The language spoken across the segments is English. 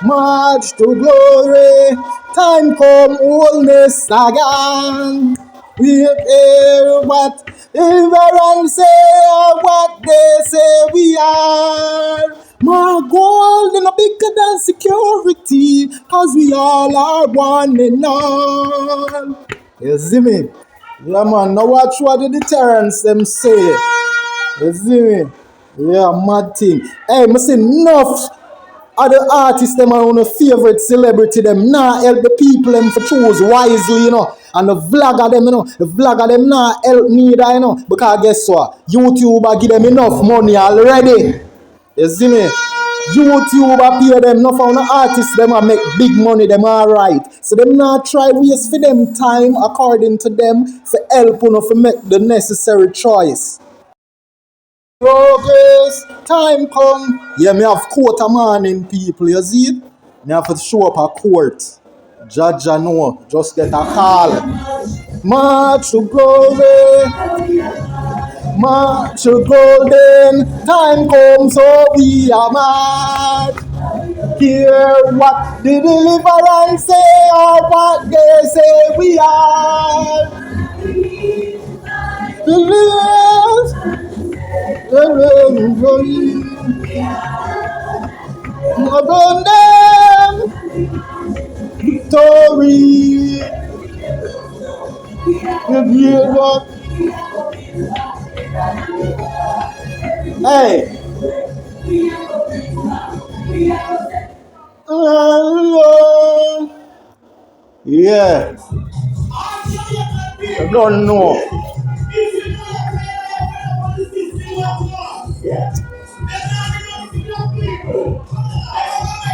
march to glory. Time come, Holness again. We'll hear what everyone say, what they say we are. More gold in a bigger than security, cause we all are one and all. You see me? Yeah, man, now watch what the deterrents them say. You see me? Yeah, mad thing. Hey, I say enough other artists them are on a favorite celebrity them nah help the people them for choose wisely, you know. And the vlogger them, you know, the vlogger them nah help neither, you know. Because guess what? YouTube give them enough money already. You see me? YouTube pay them enough on the artists them make big money, them alright. So them not try waste for them time according to them for help you know, for make the necessary choice. Progress, time come. Yeah, me have court a morning, people, you see it? Me have to show up a court. Judge know, just get a call. March to glory, march to golden. Time comes, so we are mad. Hear what the deliverance say, or what they say we are. Believe. Victory. Hey. Yeah. I don't know.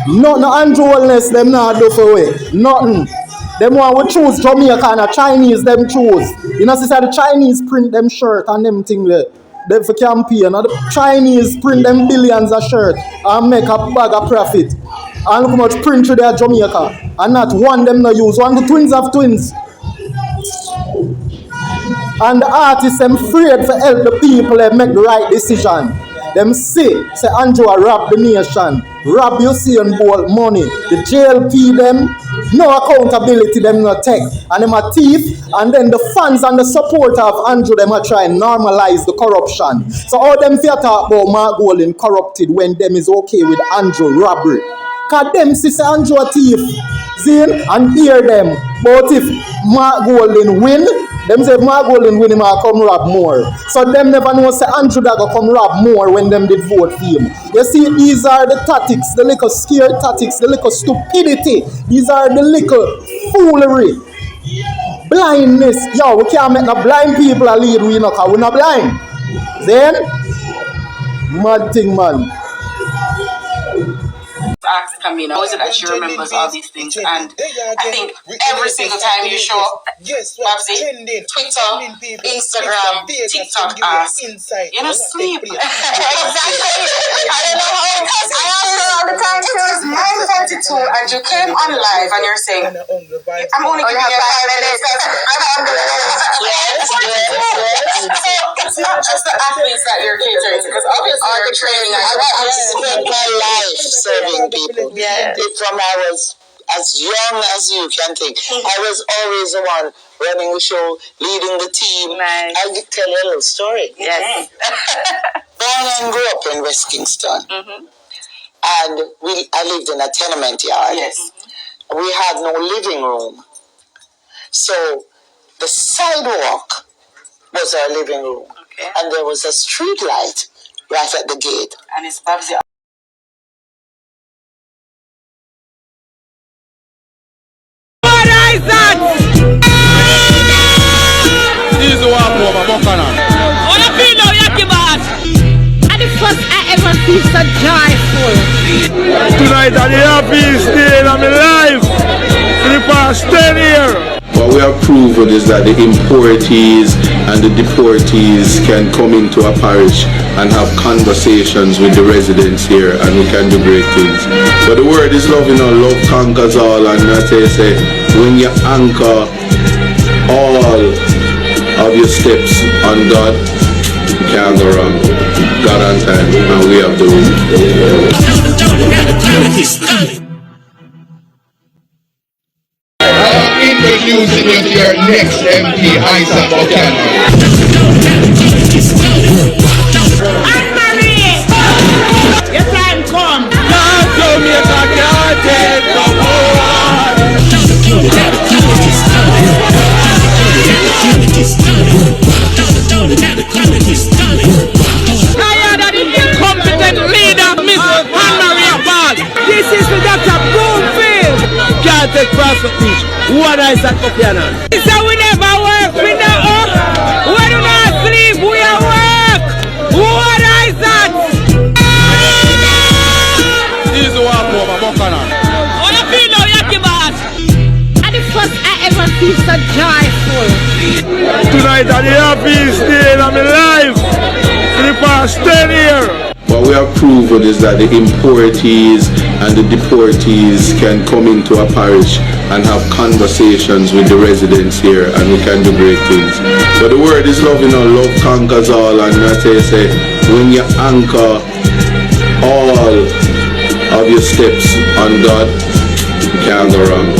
Nothing Andrew Holness them not do for way. Nothing. Them want we choose Jamaica and the Chinese them choose. You know, since the Chinese print them shirt and them thing there. Them for campaign. And the Chinese print them billions of shirt and make a bag of profit. And look how much print to their Jamaica. And not one them no use. One the twins of twins. And the artists them afraid to help the people and make the right decision. Them say Andrew rob the nation, rob your and ball money. The JLP them, no accountability them not take. And them a thief, and then the fans and the supporter of Andrew them are trying to normalize the corruption. So all them fear talk about Mark Golden corrupted when them is okay with Andrew robbery. Cause them see Andrew a thief, see, and hear them. But if Mark Golden win, them say if Mark Golden win, him will come rob more. So them never know say Andrew that go come rob more when them did vote for him. You see, these are the tactics, the little scared tactics, the little stupidity. These are the little foolery. Blindness. Yo, we can't make no blind people a lead, we know, because we're not blind. Then, mad thing, man. Ask Camina, how is it that she remembers all these things? And I think every single time you show up, Babsy, Twitter, Instagram, TikTok, ask, you're not sleep. Exactly. I don't know how it is. I ask her all the time. It was 9:42 and you came on live and you're saying, I'm only giving you 5 minutes. It's not just the athletes that you're catering to, because obviously you're training. I spent my life serving people. Yeah. From I was as young as you can think. I was always the one running the show, leading the team. Nice. I'll tell you a little story. Yes. Born and grew up in West Kingston. Mm-hmm. And I lived in a tenement yard. Yes. We had no living room. So the sidewalk was our living room. Okay. And there was a street light right at the gate. And it's Babsy. Isat! This is the one over Buchanan. What a feel now, Yaki man! And the first I ever feel so joyful. Tonight at the happiest day in my life in the past 10 years. What we have proven is that the importees and the deportees can come into a parish and have conversations with the residents here, and we can do great things. But the word is love, you know, love conquers all, and that's why I say, when you anchor all of your steps on God, you can't go wrong. God on time, and we have the room. Introducing you to your next MP, Isat Buchanan. Anne-Marie! Your time come. Can't tell me if I can't take no more. Tired of the incompetent leader, Miss Anne-Marie Ball. This is the Dr. Broomfield. Can't take profit each. What is that Buchanan? This is we never work. We know we do not sleep. We are work. What is that? This is the one over Buchanan. What you feel now, Yaki Boss? And the first I ever feel so joyful. Tonight at the happiest day in my life. For the past 10 years. What we have proven is that the importees and the deportees can come into a parish and have conversations with the residents here, and we can do great things. But the word is love, you know, love conquers all, and I say when you anchor all of your steps on God, you can't go wrong.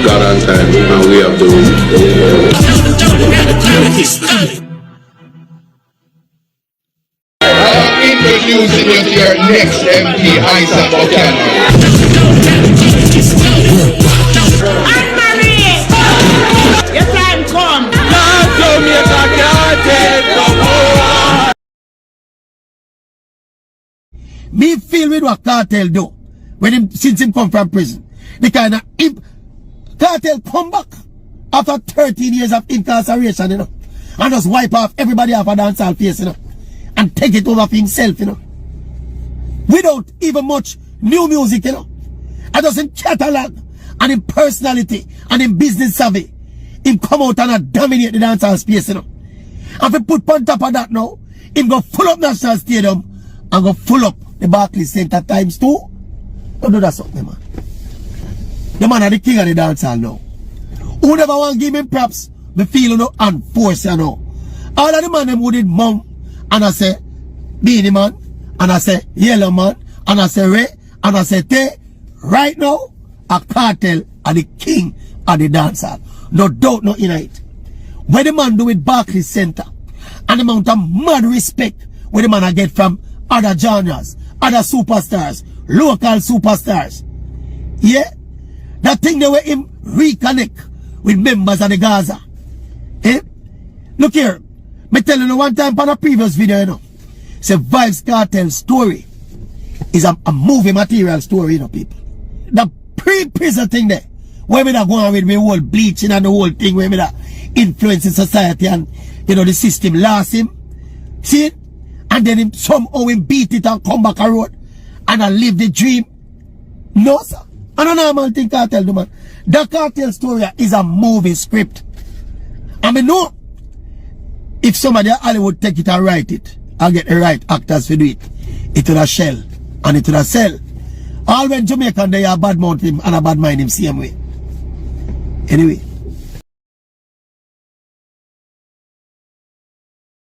God on time, and we have the room. Introducing you to your next MP, Isat Buchanan. Anne-Marie! Your time come. Can't tell me if I can't take no more. Me feel with what Cartel do when him since him come from prison. The kind of Cartel come back after 13 years of incarceration, you know, and just wipe off everybody off a dancehall face, you know, and take it over for himself, you know, without even much new music, you know, and just in catalog and in personality and in business savvy, him come out and dominate the dancehall space, you know. And if he put on top of that now, him go full up National Stadium and go full up the Barclays Center times 2. Don't do that something, man. The man are the king of the dancehall now. Who never want to give him props, me feel, you know, and force, you know. All of the man them who did mom, and I say Beanie Man, and I say Yellow Man, and I say Ray, and I say Tay. Right now, a Cartel are the king of the dancehall. No doubt, no in it. What the man do with Barclays Center, and the amount of mad respect what the man I get from other genres, other superstars, local superstars. Yeah? That thing they were him reconnect with members of the Gaza. Eh? Look here. Me tell you one time on a previous video, you know. Say VYBZ Cartel story is a movie material story, you know, people. The pre-prison thing there, where me that go on with me whole bleaching and the whole thing, where me that influencing society and, you know, the system lost him. See it? And then him somehow him beat it and come back a road and I live the dream. No, sir. I don't know man think Cartel do, man. The Cartel story is a movie script. I mean, no. If somebody at Hollywood take it and write it and get the right actors to do it, it will a shell and it will a sell. All when Jamaican they are bad mouth him and a bad mind him same way. Anyway.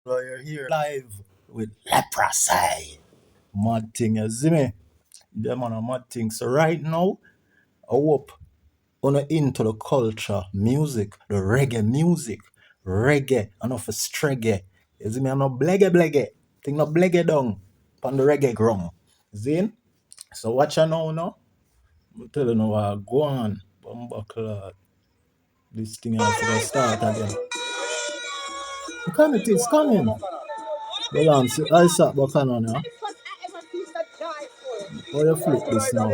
So you're here live with Parasite. Mad thing, you see me? Them on a mad thing. So right now, I hope on into the culture, music, the reggae music. Reggae, enough for streggae. You see me? I'm not bleggy. Think not bleggy down on the reggae ground. See? So watch you now. I'm telling you what, go on. Bumbuckler. This thing has to start again. It is coming. Hold on, see, I sat Buchanan, yeah? How you flip this now?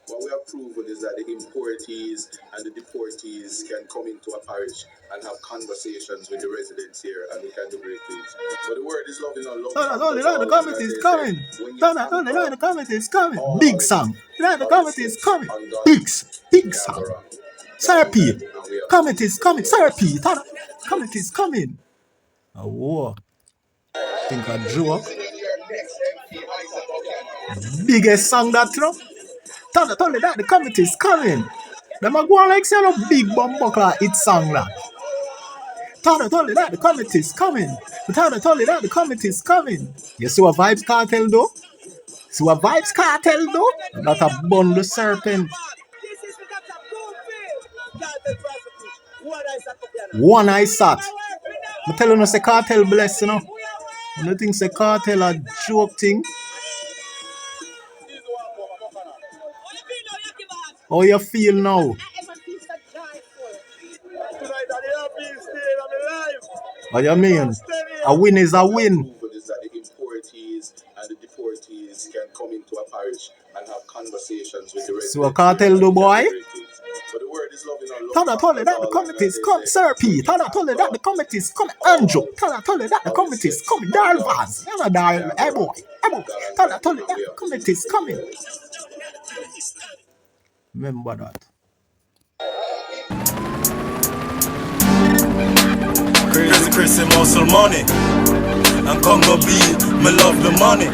What we have proven is that the importees and the deportees can come into a parish and have conversations with the residents here, and we can do great things. But the word is love, you know, love. The comment is coming. The comment is coming. Big song. The comment is coming. Big song. Therapy. Comment is coming. Therapy. Comment is coming. Oh, think I drew up. Biggest song that you know. Tell me that the comment is coming. Them a go on like say no big bumbuckler hit song that. thought I told you that the committee's coming. I thought I told you that the committee's coming. You see what Vibes Cartel do? See what Vibes Cartel do? That a bundle serpent. One Isat. I tell you no say Cartel bless, you know. I don't think say Cartel a joke thing. How you feel now? What you mean? A win is a win. So a Cartel do boy? Thought I told you that the committee's come, Sir P. Thought I told you that the committee's come, Andrew. Thought I told you that the committee's coming, Darvaz. You know, Darvaz, hey boy. Thought I told you that the committee's coming. Remember that. Crazy Chrissy muscle money. And Congo B, me love the money.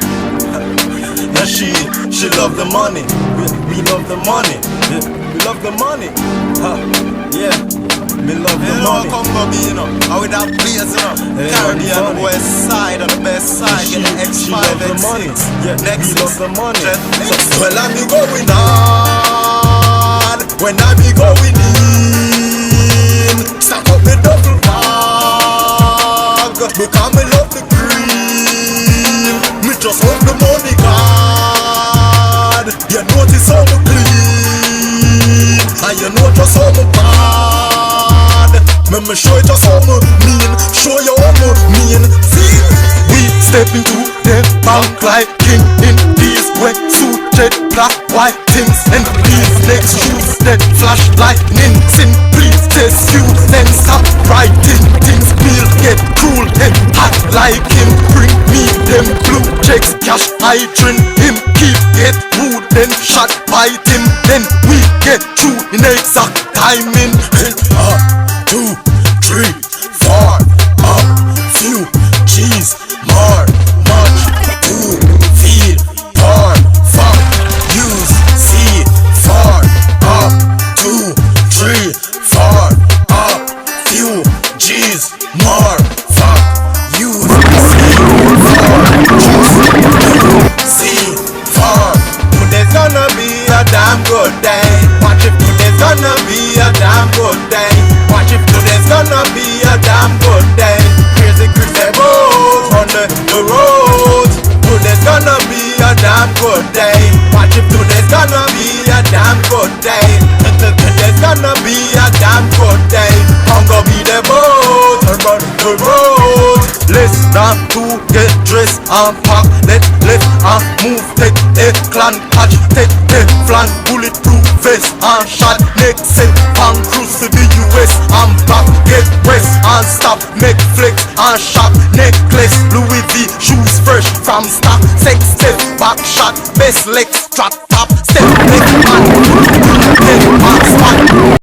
Now she love the money. We love the money. We love the money. Yeah, me love the money. Congo B, you know, how we that place, you know. Caribbean west side on the best side. Get the X5, X6. Yeah, next we love the money. Well, I be going on. When I be going in, stack up the double bag. Because me love the green. Me just want the money, God. You notice how me clean. And you know just how me bad. Me show you just how me mean. Show you how me mean. See, we step into the bank like king in these wet suit, jet black, white things. And these next shoes that flash lightning. Sin, please test you, then stop writing things. We'll get cool and hot like him. Bring me them blue checks, cash I drink him. Keep get rude, then shot bite him. Then we get through in exact timing. 2, 3, 4, up, few, cheese, more, much, to, feel, porn, fuck, use, see, 4, up, 2, 3, 4, up, few, G's, more, fuck, use, see, 4, today's gonna be a damn good day. Watch if today's gonna be a damn good day. Watch if today's gonna be a damn good day. Crazy Chris Dispose on the road. Today's gonna be a damn good day. Watch if today's gonna be a damn good day. Today's gonna be a damn good day. I'm gonna be the boat, run the road. Let's not to get dressed and pack. Let's move, take a clan patch, take a flan, bulletproof vest and shot. Next set and cruise to the US. I'm back, get west and stop, make flex and shop. Necklace, Louis V, shoes fresh from stock. Sex step, back shot, best legs, drop top, step next man, get back spot.